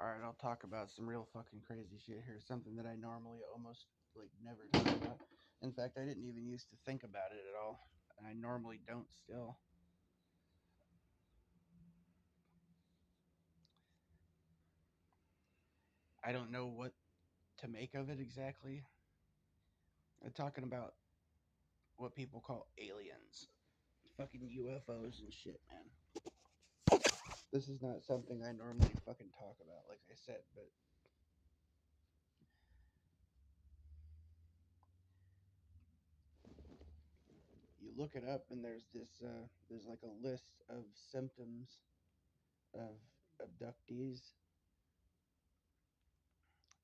Alright, I'll talk about some real fucking crazy shit here. Something that I normally almost like never talk about. In fact, I didn't even used to think about it at all. And I normally don't still. I don't know what to make of it exactly. I'm talking about what people call aliens. Fucking UFOs and shit, man. This is not something I normally fucking talk about, like I said, but you look it up and there's like a list of symptoms of abductees,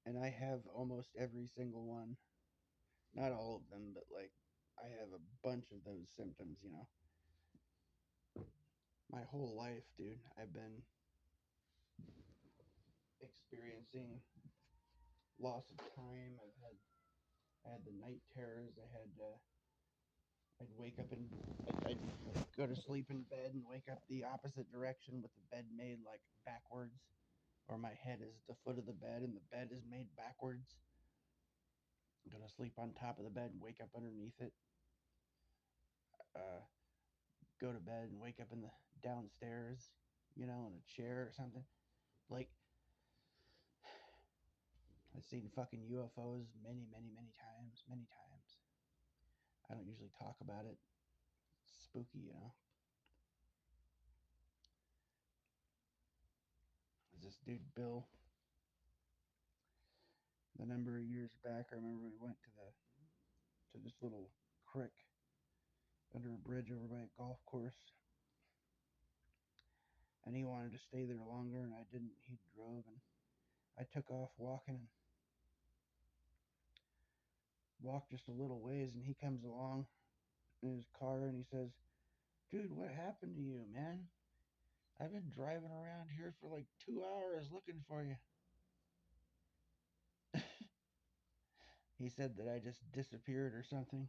and I have almost every single one. Not all of them, but like I have a bunch of those symptoms. My whole life, dude, I've been experiencing loss of time. I had the night terrors. I'd wake up and I'd go to sleep in bed and wake up the opposite direction with the bed made like backwards, or my head is at the foot of the bed and the bed is made backwards. Go to sleep on top of the bed and wake up underneath it. Uh, go to bed and wake up in the downstairs, in a chair or something. Like, I've seen fucking UFOs many, many, many times, many times. I don't usually talk about it. It's spooky. This dude Bill, the number of years back, I remember we went to this little creek under a bridge over by a golf course, and he wanted to stay there longer, and I didn't. He drove, and I took off walking and walked just a little ways, and he comes along in his car and he says, "Dude, what happened to you, man? I've been driving around here for like 2 hours looking for you." He said that I just disappeared or something.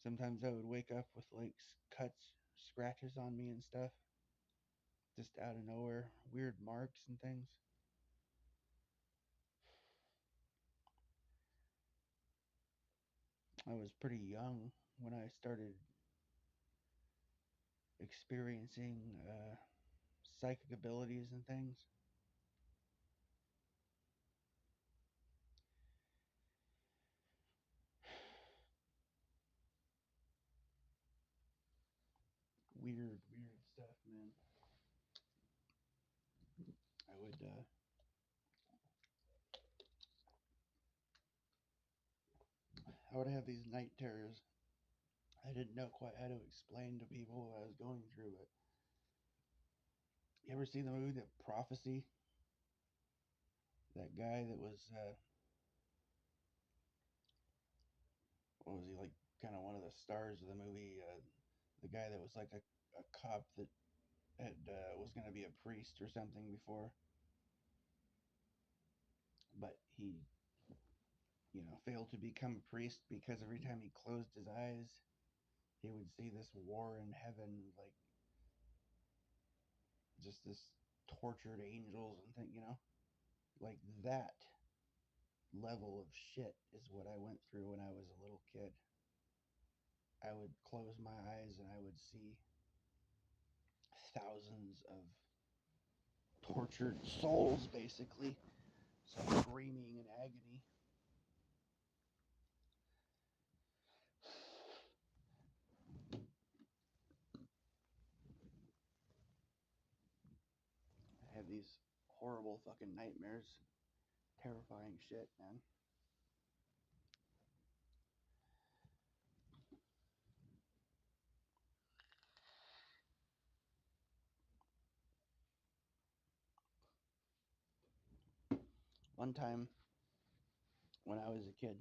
Sometimes I would wake up with like cuts, scratches on me and stuff, just out of nowhere, weird marks and things. I was pretty young when I started experiencing psychic abilities and things. Weird, weird stuff, man. I would I would have these night terrors. I didn't know quite how to explain to people what I was going through, but you ever seen the movie The Prophecy? That guy that was what was he like? Kind of one of the stars of the movie. The guy that was like a cop that had was going to be a priest or something before, but he failed to become a priest because every time he closed his eyes, he would see this war in heaven, like just this tortured angels and thing. Like that level of shit is what I went through when I was a little kid. I would close my eyes and I would see thousands of tortured souls, basically, screaming in agony. I have these horrible fucking nightmares. Terrifying shit, man. One time when I was a kid,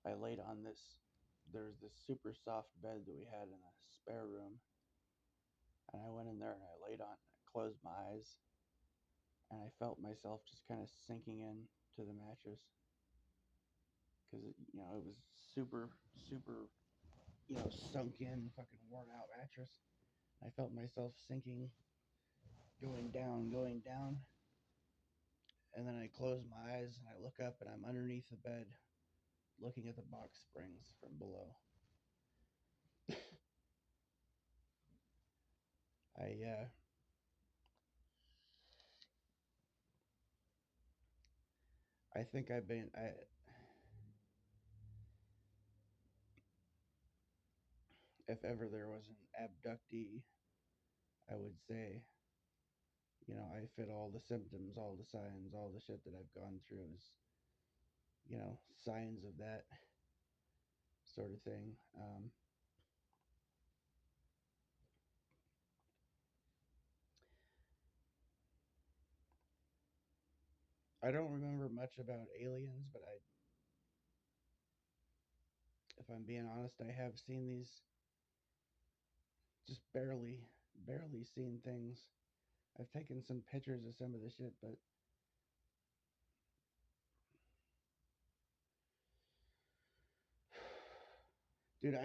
I laid on there's this super soft bed that we had in a spare room. And I went in there and I laid on, I closed my eyes, and I felt myself just kind of sinking in to the mattress because it was super, super, sunk in, fucking worn out mattress. I felt myself sinking, going down, and then I close my eyes and I look up and I'm underneath the bed, looking at the box springs from below. I I think if ever there was an abductee, I would say, I fit all the symptoms, all the signs, all the shit that I've gone through is, signs of that sort of thing. I don't remember much about aliens, but if I'm being honest, I have seen these, just barely seen things. I've taken some pictures of some of the shit, but dude, I'll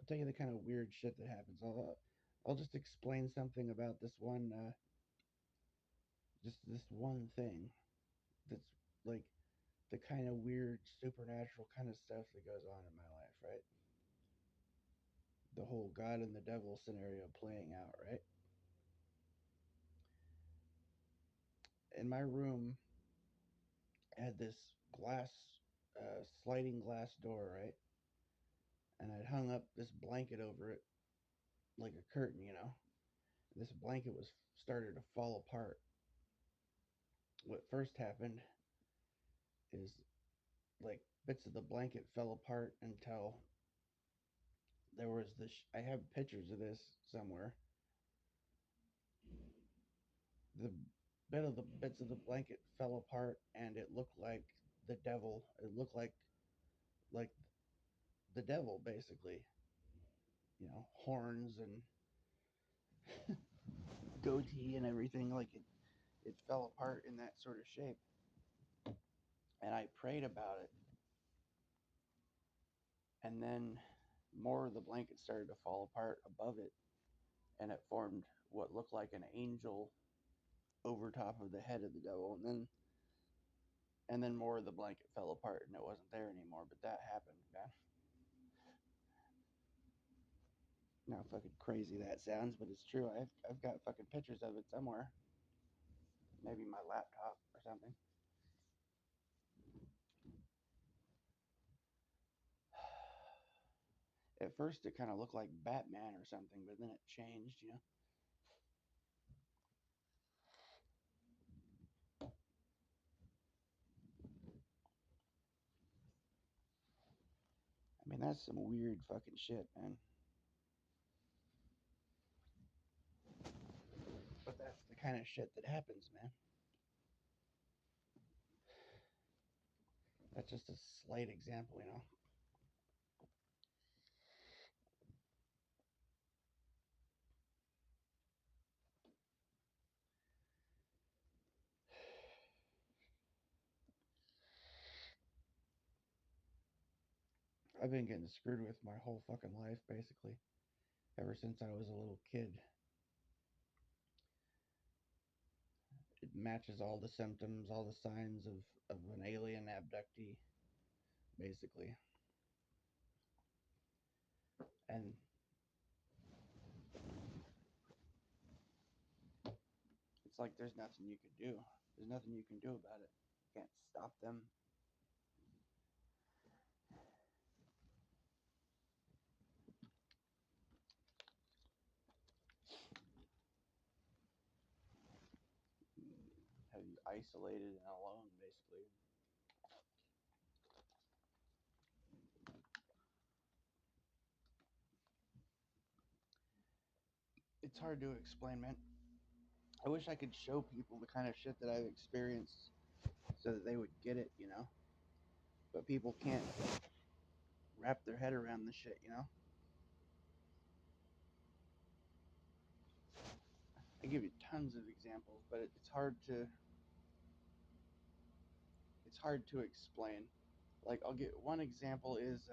tell you the kind of weird shit that happens. I'll just explain something about just this one thing that's like the kind of weird supernatural kind of stuff that goes on in my life, right? The whole God and the devil scenario playing out, right? In my room, I had this glass, sliding glass door, right? And I'd hung up this blanket over it like a curtain. This blanket was started to fall apart. What first happened is like bits of the blanket fell apart until there was this. I have pictures of this somewhere. The bits of the blanket fell apart, and it looked like the devil. It looked like the devil, basically. Horns and goatee and everything. Like it fell apart in that sort of shape. And I prayed about it, and then more of the blanket started to fall apart above it, and it formed what looked like an angel over top of the head of the devil, and then more of the blanket fell apart and it wasn't there anymore. But that happened, man. Now fucking crazy that sounds, but it's true. I've got fucking pictures of it somewhere. Maybe my laptop or something. At first it kind of looked like Batman or something, but then it changed. I mean, that's some weird fucking shit, man. But that's the kind of shit that happens, man. That's just a slight example. I've been getting screwed with my whole fucking life, basically, ever since I was a little kid. It matches all the symptoms, all the signs of an alien abductee, basically. And it's like there's nothing you can do. There's nothing you can do about it. You can't stop them. Have you isolated and alone, basically. It's hard to explain, man. I wish I could show people the kind of shit that I've experienced so that they would get it. But people can't wrap their head around the shit. I give you tons of examples, but it's hard to explain. Like I'll get one example is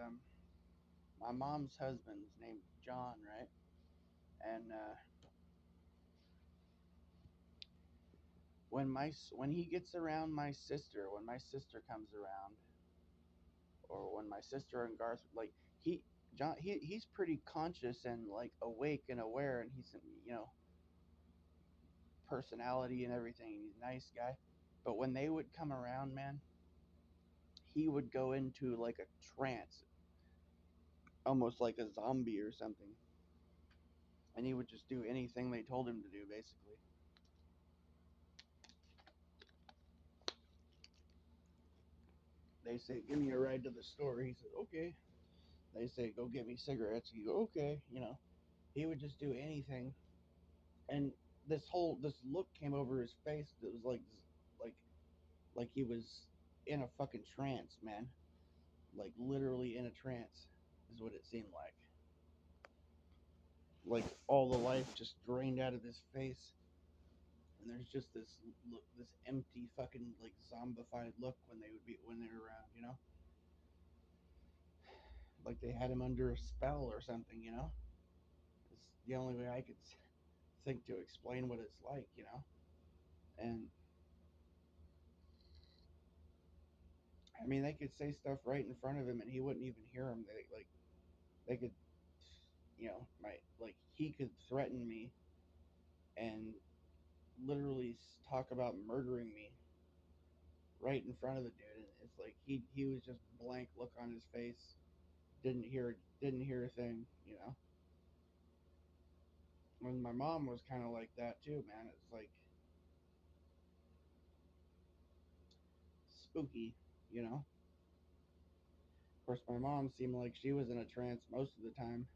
my mom's husband's named John, right? And when he gets around my sister, when my sister comes around, or when my sister and Garth, like he he's pretty conscious and like awake and aware, and he's, you know, personality and everything. He's a nice guy, but when they would come around, man, he would go into like a trance, almost like a zombie or something, and he would just do anything they told him to do, basically. They say, "Give me a ride to the store." He said, "Okay." They say, "Go get me cigarettes." He go, "Okay." You know, he would just do anything, and this look came over his face that was like like he was in a fucking trance, man. Like literally in a trance is what it seemed like. Like all the life just drained out of his face, and there's just this look, this empty fucking like zombified look when they're around, you know, like they had him under a spell or something, you know. It's the only way I could think to explain what it's like, you know. And I mean, they could say stuff right in front of him, and he wouldn't even hear them. They could, you know, he could threaten me and literally talk about murdering me right in front of the dude, and it's like he was just blank look on his face, didn't hear a thing, you know. When my mom was kind of like that too, man. It's like spooky, you know. Of course, my mom seemed like she was in a trance most of the time,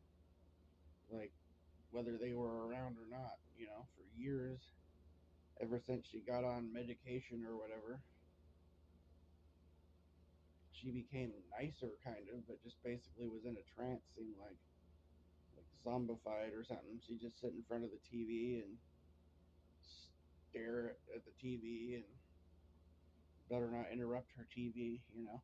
like whether they were around or not, you know, for years, ever since she got on medication or whatever. She became nicer, kind of, but just basically was in a trance, seemed like zombified or something. She'd just sit in front of the TV and stare at the TV and better not interrupt her TV, you know.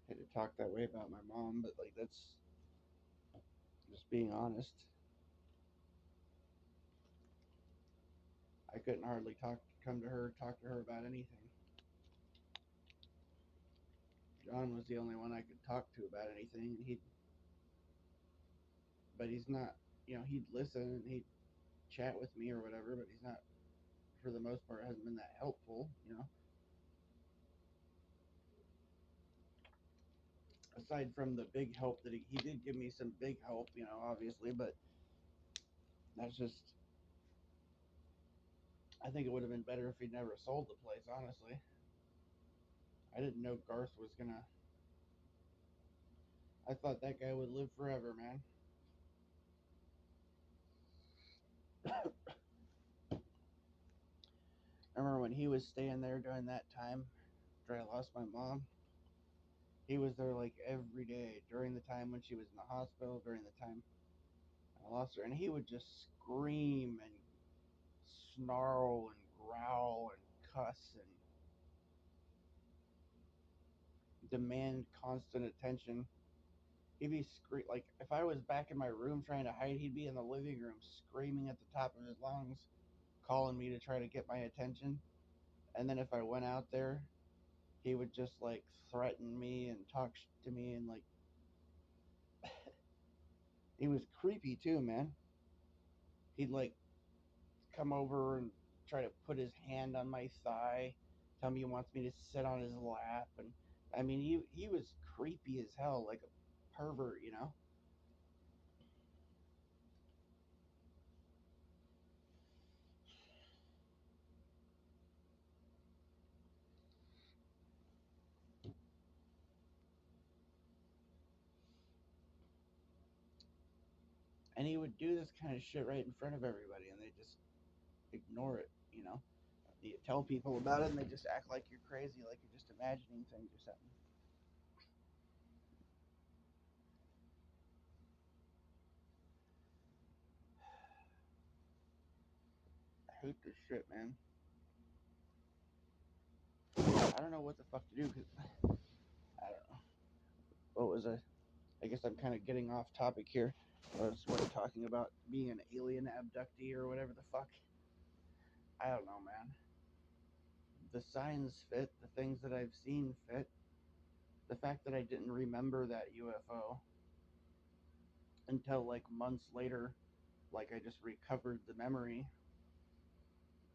Had to talk that way about my mom, but like that's just being honest. I couldn't hardly talk to her about anything. John was the only one I could talk to about anything, and but he's not, you know, he'd listen and he'd chat with me or whatever, but he's not, for the most part, hasn't been that helpful, you know. Aside from the big help that he did give me some big help, you know, obviously, but that's just, I think it would have been better if he'd never sold the place, honestly. I didn't know Garth was gonna, I thought that guy would live forever, man. I remember when he was staying there during that time after I lost my mom. He was there like every day during the time when she was in the hospital, during the time I lost her, and he would just scream and snarl and growl and cuss and demand constant attention. He'd be like if I was back in my room trying to hide, he'd be in the living room screaming at the top of his lungs, calling me to try to get my attention. And then if I went out there, he would just like threaten me and talk to me, and like he was creepy too, man. He'd like come over and try to put his hand on my thigh, tell me he wants me to sit on his lap, and I mean he was creepy as hell, like a pervert, you know. And he would do this kind of shit right in front of everybody, and they just ignore it, you know. You tell people about it, and they just act like you're crazy, like you're just imagining things or something. hate this shit, man. I don't know what the fuck to do because I don't know. What was I guess I'm kind of getting off topic here. I was talking about being an alien abductee or whatever the fuck. I don't know, man. The signs fit, the things that I've seen fit. The fact that I didn't remember that UFO until like months later, like I just recovered the memory,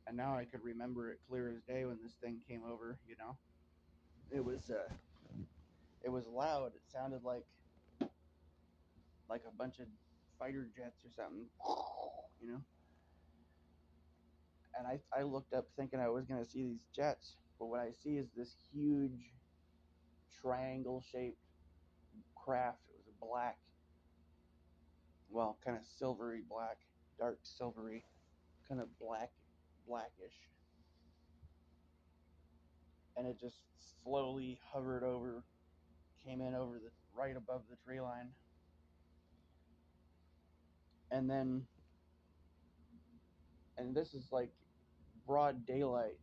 and now I could remember it clear as day when this thing came over. It was it was loud. It sounded like a bunch of fighter jets or something, you know. And I looked up thinking I was gonna see these jets, but what I see is this huge triangle shaped craft. It was a black, well, kind of silvery black, dark silvery, kind of blackish, and it just slowly hovered over, came in over the right above the tree line, and then, and this is like broad daylight,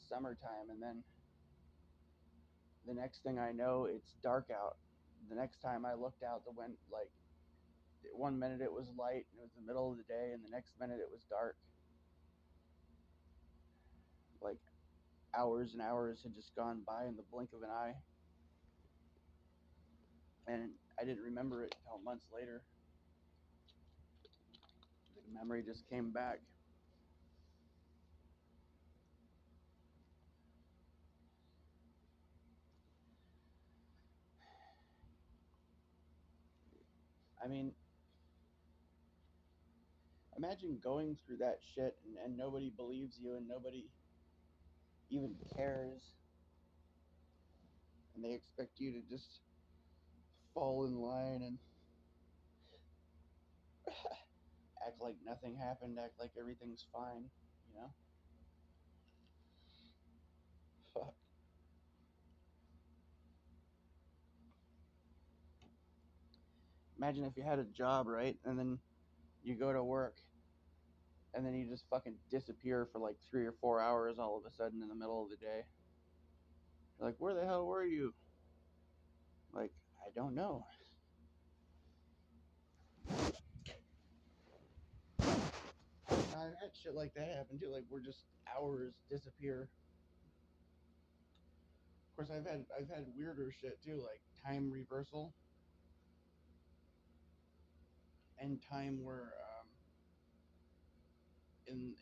summertime, and then the next thing I know, it's dark out. The next time I looked out the window, like one minute it was light and it was the middle of the day, and the next minute it was dark. Like hours and hours had just gone by in the blink of an eye, and I didn't remember it until months later. The memory just came back. I mean, imagine going through that shit and nobody believes you and nobody even cares, and they expect you to just fall in line and act like nothing happened, act like everything's fine, you know? Fuck. Imagine if you had a job, right? And then you go to work and then you just fucking disappear for like 3 or 4 hours all of a sudden in the middle of the day. You're like, where the hell were you? Like, I don't know. I've had shit like that happen too. Like, we're just hours disappear. Of course, I've had weirder shit too, like time reversal and time where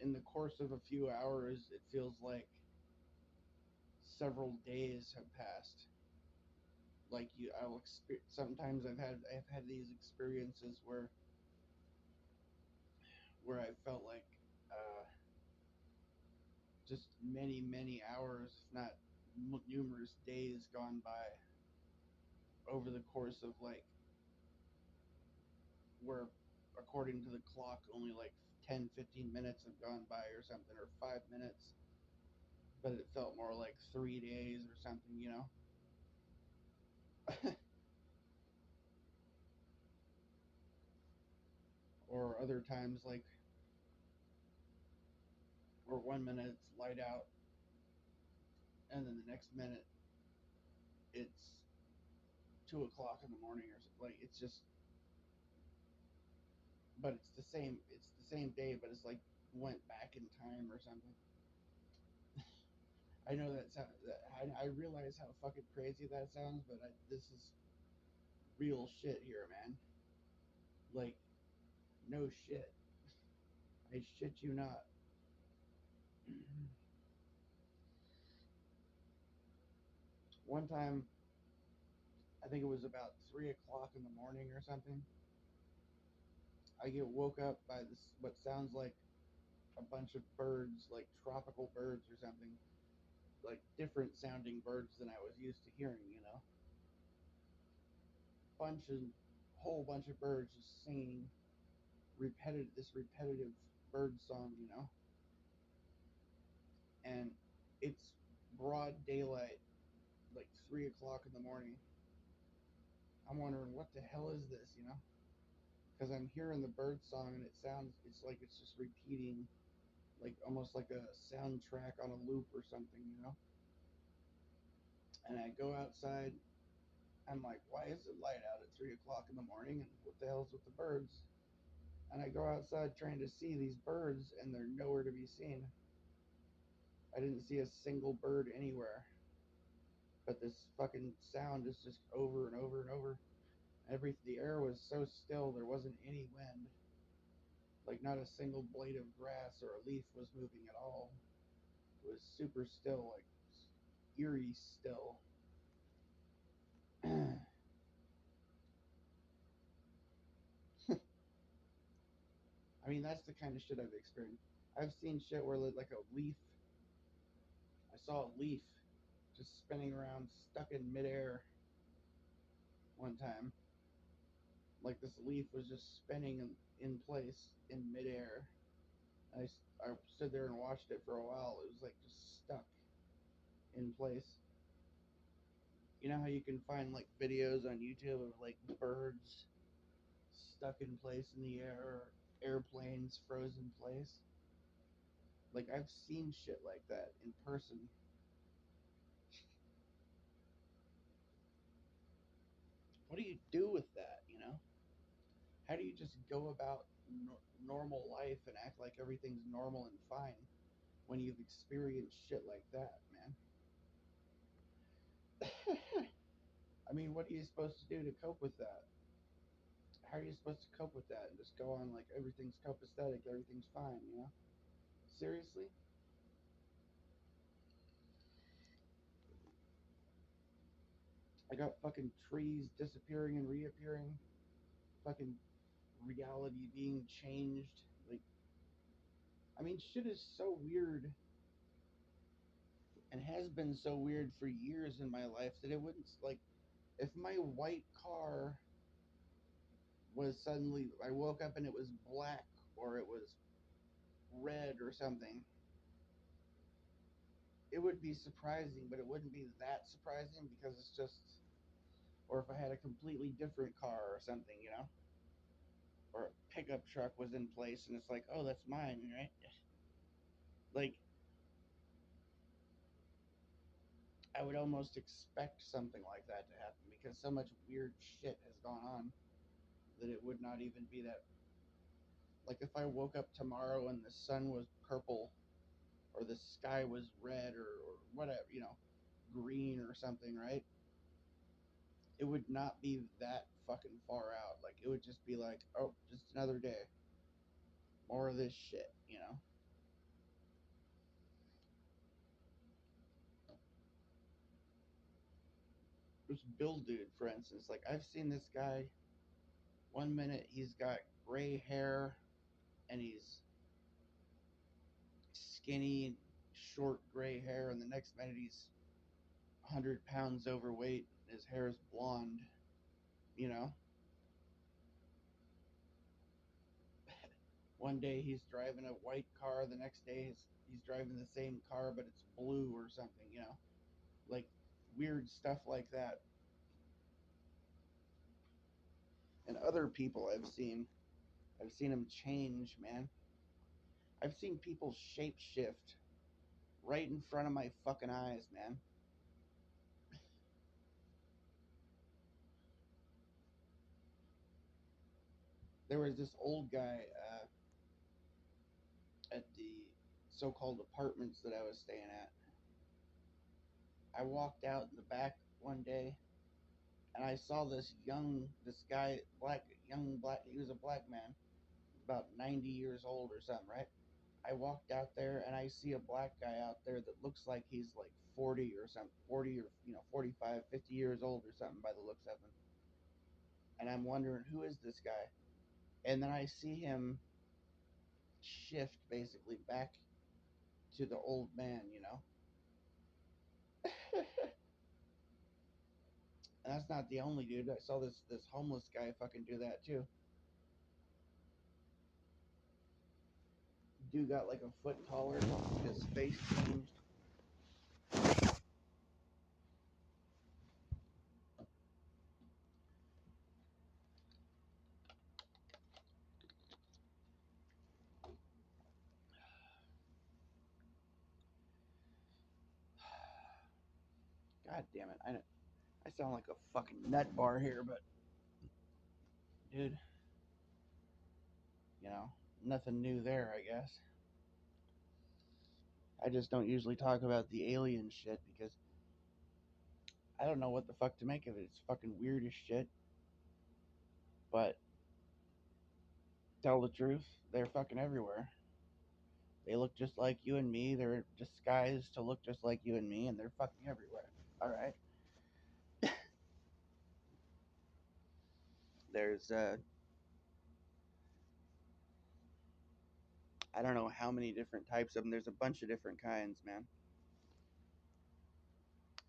in the course of a few hours, it feels like several days have passed. Like sometimes I've had these experiences where I felt like uh, just many hours, if not numerous days, gone by over the course of like where according to the clock only like 10-15 minutes have gone by or something, or 5 minutes, but it felt more like 3 days or something, you know. Or other times like where one minute it's light out and then the next minute it's 2 o'clock in the morning or something. Like it's just, but it's the same day, but it's like went back in time or something. I know I realize how fucking crazy that sounds, but this is real shit here, man. Like, no shit. I shit you not. One time, I think it was about 3 o'clock in the morning or something. I get woke up by this what sounds like a bunch of birds, like tropical birds or something, like different sounding birds than I was used to hearing. Whole bunch of birds just singing repetitive bird song. And it's broad daylight, like 3 o'clock in the morning. I'm wondering what the hell is this. Because I'm hearing the bird song and it's like it's just repeating like almost like a soundtrack on a loop or something, you know. And I go outside. I'm like, why is it light out at 3 o'clock in the morning? And what the hell's with the birds? And I go outside trying to see these birds, and they're nowhere to be seen. I didn't see a single bird anywhere. But this fucking sound is just over and over and over. The air was so still, there wasn't any wind. Like not a single blade of grass or a leaf was moving at all. It was super still, like eerie still. I mean, that's the kind of shit I've experienced. I've seen shit where like a leaf, I saw a leaf just spinning around, stuck in midair one time. Like this leaf was just spinning in place in midair. I stood there and watched it for a while. It was like just stuck in place. You know how you can find like videos on YouTube of like birds stuck in place in the air, or airplanes frozen in place? Like I've seen shit like that in person. What do you do with that, you know? How do you just go about normal life and act like everything's normal and fine when you've experienced shit like that, man? I mean, what are you supposed to do to cope with that? How are you supposed to cope with that and just go on like everything's copacetic, everything's fine, you know? Seriously? I got fucking trees disappearing and reappearing, fucking reality being changed. Like, I mean, shit is so weird and has been so weird for years in my life that it wouldn't, like, if my white car was suddenly, I woke up and it was black or it was red or something, it would be surprising, but it wouldn't be that surprising because it's just, or if I had a completely different car or something, you know, or a pickup truck was in place and it's like, oh, that's mine, right? Like, I would almost expect something like that to happen because so much weird shit has gone on that it would not even be that. Like, if I woke up tomorrow and the sun was purple or the sky was red or whatever, you know, green or something, right? It would not be that fucking far out. Like, it would just be like, oh, just another day. More of this shit, you know? This Bill dude, for instance, like, I've seen this guy. One minute he's got gray hair and he's skinny, short gray hair, and the next minute he's 100 pounds overweight. His hair is blonde, you know? One day he's driving a white car, the next day he's driving the same car, but it's blue or something, you know? Like weird stuff like that. And other people I've seen them change, man. I've seen people shape shift right in front of my fucking eyes, man. There was this old guy at the so-called apartments that I was staying at. I walked out in the back one day and I saw this guy, young black, he was a black man, about 90 years old or something, right? I walked out there and I see a black guy out there that looks like he's like 40 or something, 40 or, 45, 50 years old or something by the looks of him. And I'm wondering, who is this guy? And then I see him shift basically back to the old man, you know? And that's not the only dude. I saw this homeless guy fucking do that too. Dude got like a foot taller. His face changed. God damn it. I sound like a fucking nut bar here, but dude, you know, nothing new there, I guess. I just don't usually talk about the alien shit because I don't know what the fuck to make of it. It's fucking weird as shit. But tell the truth, they're fucking everywhere. They look just like you and me. They're disguised to look just like you and me, and they're fucking everywhere. All right. There's I don't know how many different types of them. There's a bunch of different kinds, man.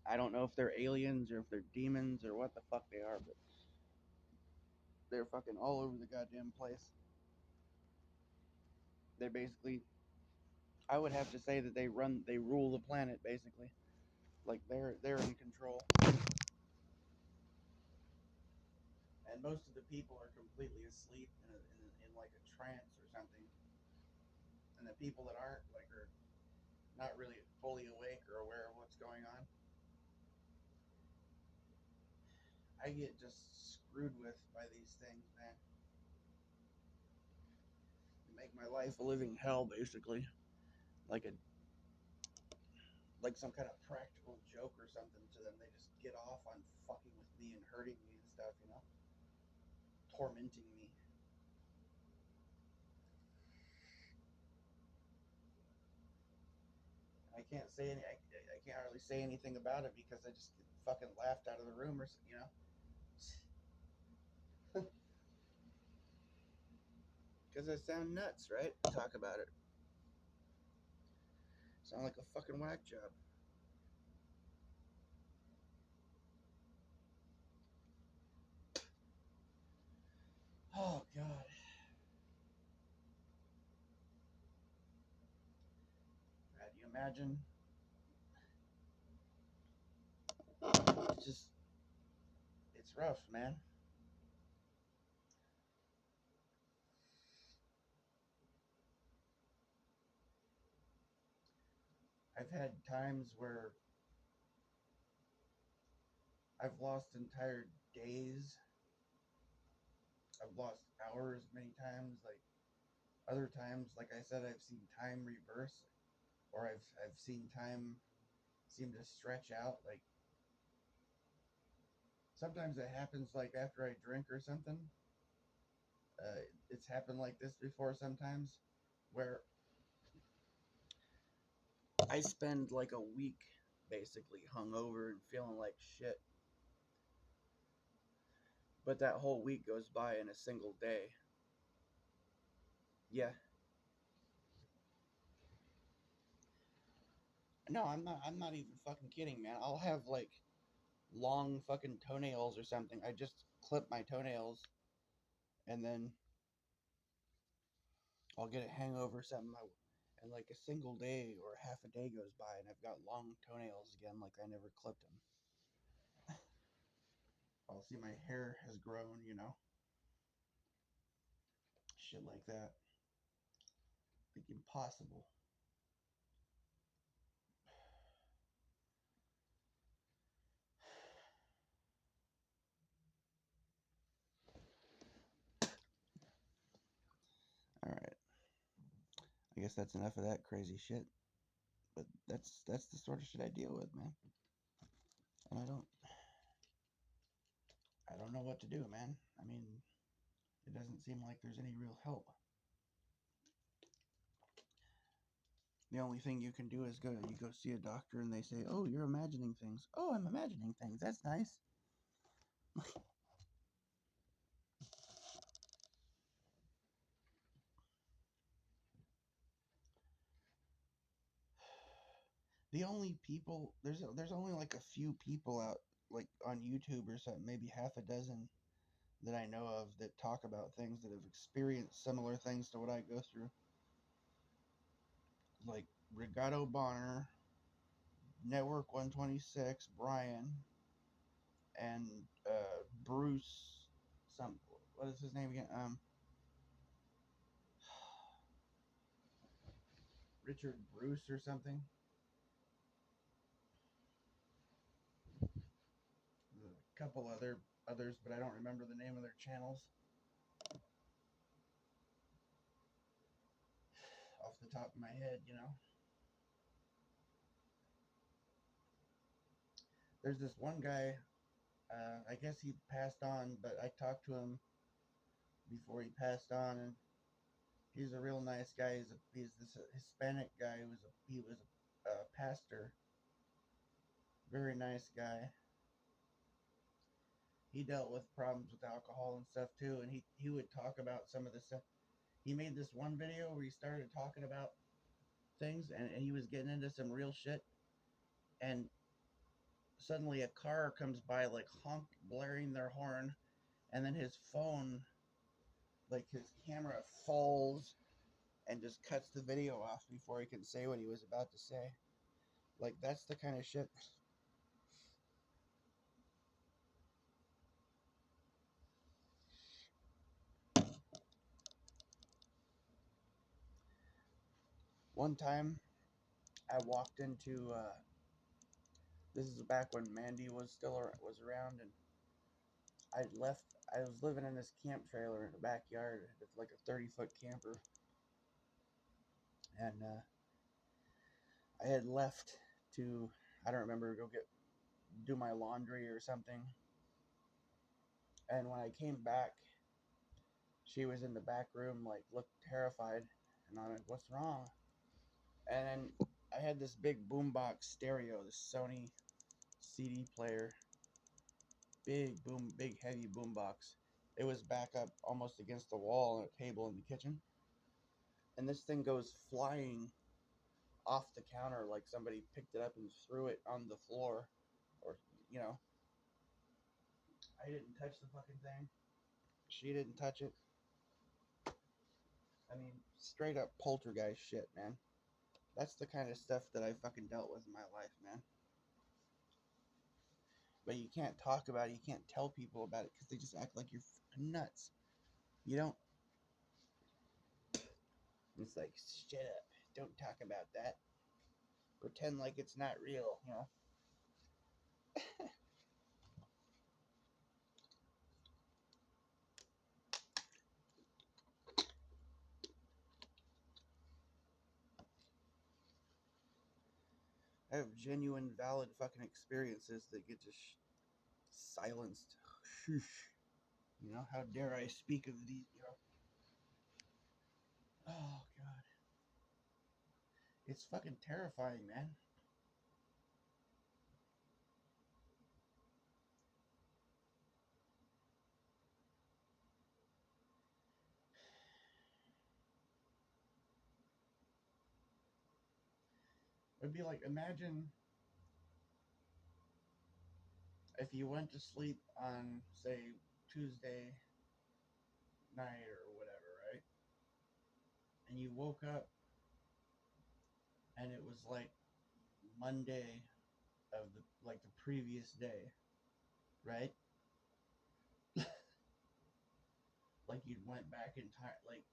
I don't know if they're aliens or if they're demons or what the fuck they are, but they're fucking all over the goddamn place. They're basically, I would have to say that they rule the planet basically. Like they're in control. And most of the people are completely asleep in like a trance or something. And the people that aren't like are not really fully awake or aware of what's going on. I get just screwed with by these things, man. They make my life a living hell, basically. Like a like some kind of practical joke or something to them. They just get off on fucking with me and hurting me and stuff, you know, tormenting me. I can't say any. I can't really say anything about it because I just get fucking laughed out of the room or you know. Because I sound nuts, right? Talk about it. Sound like a fucking whack job. Oh god. God, you imagine? It's just, it's rough, man. I've had times where I've lost entire days. I've lost hours many times. Like other times, like I said, I've seen time reverse, or I've seen time seem to stretch out. Like sometimes it happens like after I drink or something. It's happened like this before sometimes, where I spend like a week basically hungover and feeling like shit. But that whole week goes by in a single day. Yeah. No, I'm not even fucking kidding, man. I'll have like long fucking toenails or something. I just clip my toenails and then I'll get a hangover or something. And like a single day or half a day goes by and I've got long toenails again like I never clipped them. I'll see my hair has grown, you know. Shit like that. Like impossible. All right. I guess that's enough of that crazy shit. But that's the sort of shit I deal with, man. And I don't know what to do, man. I mean, it doesn't seem like there's any real help. The only thing you can do is you go see a doctor and they say, "Oh, you're imagining things." "Oh, I'm imagining things. That's nice." The only people there's only like a few people out like on YouTube or something, maybe half a dozen that I know of that talk about things that have experienced similar things to what I go through. Like Regato Bonner, Network 126, Brian, and Bruce. Some what is his name again? Richard Bruce or something. couple others, but I don't remember the name of their channels off the top of my head, you know. There's this one guy, I guess he passed on, but I talked to him before he passed on, and he's a real nice guy. He's this Hispanic guy he was a pastor, very nice guy. He dealt with problems with alcohol and stuff too, and he would talk about some of the stuff. He made this one video where he started talking about things, and he was getting into some real shit, and suddenly a car comes by, like honk, blaring their horn, and then his phone, like his camera falls and just cuts the video off before he can say what he was about to say. Like, that's the kind of shit. One time I walked into this is back when Mandy was was around, and I was living in this camp trailer in the backyard. It's like a 30-foot camper, and I had left to, I don't remember, do my laundry or something. And when I came back, she was in the back room, like, looked terrified, and I'm like, "What's wrong?" And then I had this big boombox stereo, this Sony CD player, big heavy boombox. It was back up almost against the wall on a table in the kitchen, and this thing goes flying off the counter like somebody picked it up and threw it on the floor, or you know. I didn't touch the fucking thing. She didn't touch it. I mean, straight up poltergeist shit, man. That's the kind of stuff that I fucking dealt with in my life, man. But you can't talk about it. You can't tell people about it because they just act like you're fucking nuts. You don't. It's like, shut up. Don't talk about that. Pretend like it's not real, you know? I have genuine, valid fucking experiences that get just silenced. Shoosh. You know, how dare I speak of these, you know? Oh, God. It's fucking terrifying, man. It'd be like, imagine if you went to sleep on, say, Tuesday night or whatever, right? And you woke up and it was like Monday of the previous day, right? Like you'd went back in time. Like,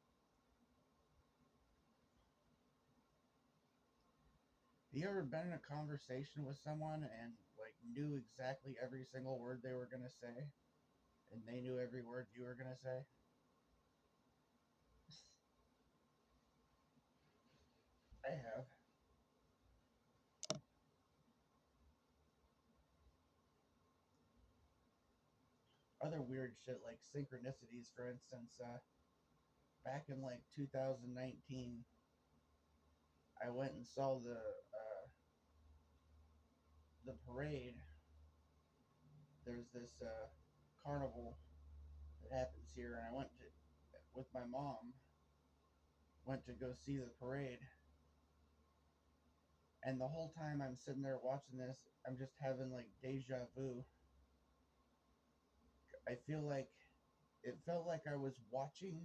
have you ever been in a conversation with someone and like knew exactly every single word they were gonna say, and they knew every word you were gonna say? I have. Other weird shit like synchronicities, for instance. Back in like 2019, I went and saw the parade. There's this carnival that happens here, and I went to with my mom. Went to go see the parade, and the whole time I'm sitting there watching this, I'm just having like deja vu. I feel like it felt like I was watching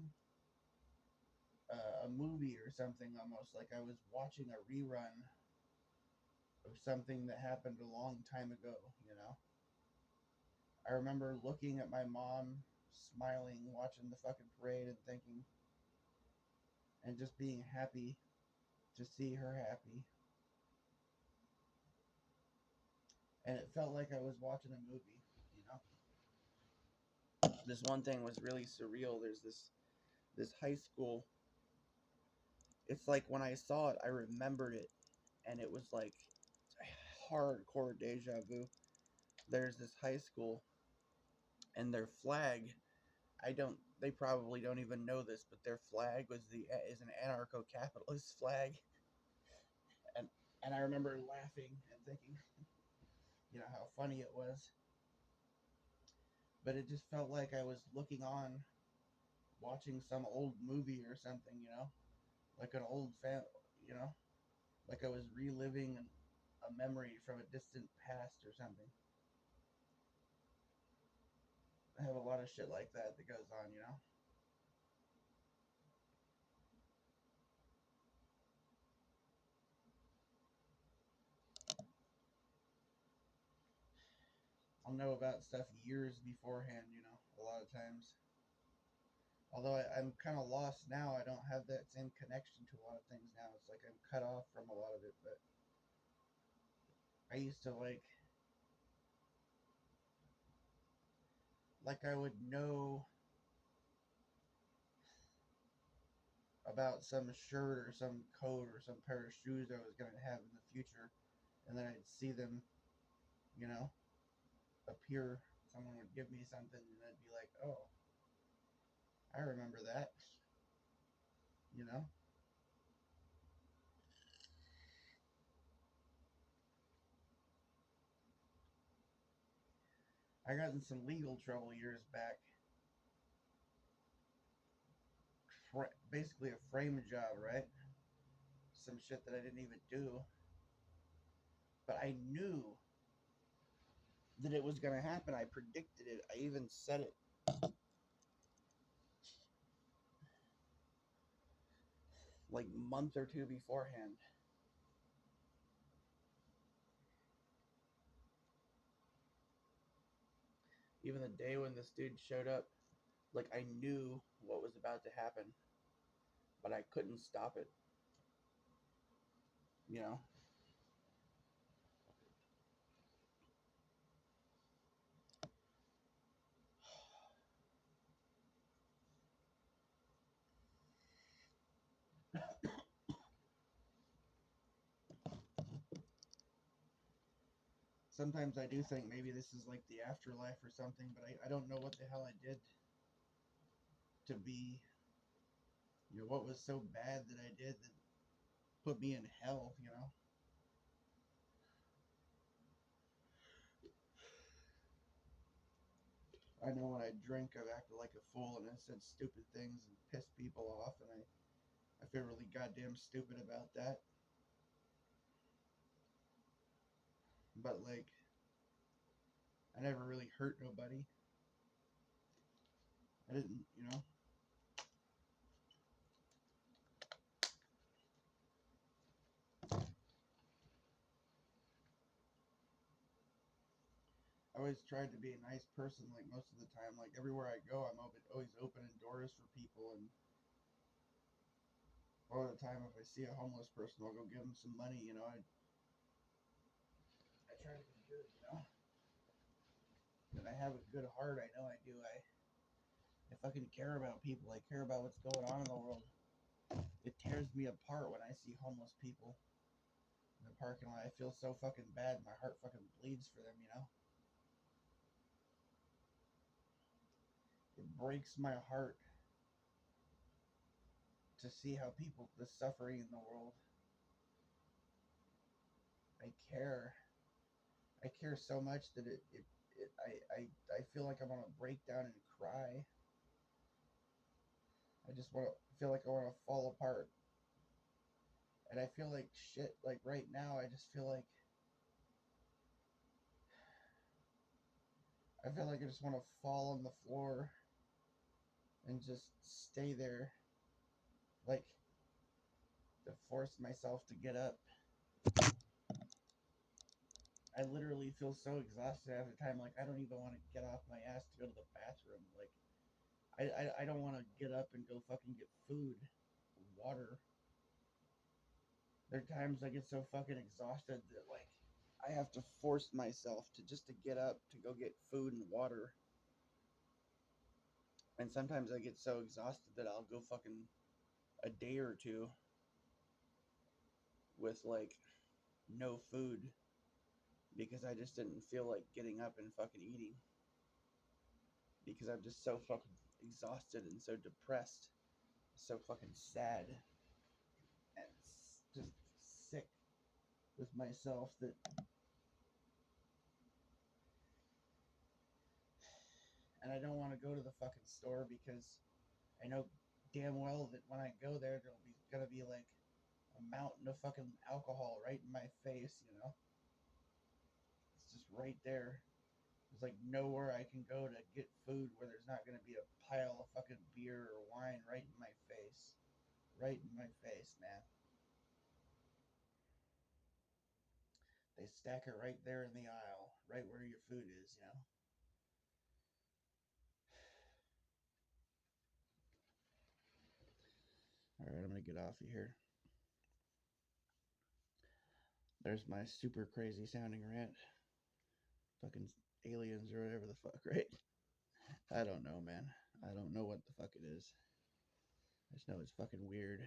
a movie or something, almost like I was watching a rerun of something that happened a long time ago, you know? I remember looking at my mom, smiling, watching the fucking parade, and thinking, and just being happy to see her happy. And it felt like I was watching a movie, you know? This one thing was really surreal. There's this high school. It's like when I saw it, I remembered it, and it was like hardcore deja vu. There's this high school, and their flag. I don't. They probably don't even know this, but their flag is an anarcho-capitalist flag, and I remember laughing and thinking, how funny it was. But it just felt like I was looking on, watching some old movie or something, like an old like I was reliving a memory from a distant past or something. I have a lot of shit like that goes on. I'll know about stuff years beforehand, a lot of times. Although I'm kind of lost now, I don't have that same connection to a lot of things now. It's like I'm cut off from a lot of it, but I used to like I would know about some shirt or some coat or some pair of shoes I was going to have in the future, and then I'd see them, you know, appear. Someone would give me something, and I'd be like, oh, I remember that, you know? I got in some legal trouble years back. Basically a frame job, right? Some shit that I didn't even do. But I knew that it was going to happen. I predicted it. I even said it. Like month or two beforehand. Even the day when this dude showed up, like I knew what was about to happen, but I couldn't stop it. You know? Sometimes I do think maybe this is like the afterlife or something, but I don't know what the hell I did to be, what was so bad that I did that put me in hell. I know when I drink, I've acted like a fool and I said stupid things and pissed people off, and I feel really goddamn stupid about that. But, like, I never really hurt nobody. I didn't. I always tried to be a nice person, like, most of the time. Like, everywhere I go, I'm always opening doors for people, and all the time, if I see a homeless person, I'll go give them some money. I try to be good. And I have a good heart. I know I do. I fucking care about people. I care about what's going on in the world. It tears me apart when I see homeless people in the parking lot. I feel so fucking bad. My heart fucking bleeds for them. It breaks my heart to see how the suffering in the world. I care. I care so much that I feel like I want to break down and cry. I just want to feel like I want to fall apart. And I feel like shit. Like right now, I just feel like I just want to fall on the floor and just stay there, like to force myself to get up. I literally feel so exhausted half the time. Like I don't even want to get off my ass to go to the bathroom. Like I don't want to get up and go fucking get food, water. There are times I get so fucking exhausted that like I have to force myself to get up to go get food and water. And sometimes I get so exhausted that I'll go fucking a day or two with like no food because I just didn't feel like getting up and fucking eating because I'm just so fucking exhausted and so depressed, so fucking sad, and just sick with myself that and I don't want to go to the fucking store because I know damn well that when I go there, there'll be gonna be like a mountain of fucking alcohol right in my face, you know? It's just right there. There's like nowhere I can go to get food where there's not gonna be a pile of fucking beer or wine right in my face. Right in my face, man. They stack it right there in the aisle, right where your food is, you know? Alright, I'm gonna get off of here. There's my super crazy sounding rant. Fucking aliens or whatever the fuck, right? I don't know, man. I don't know what the fuck it is. I just know it's fucking weird.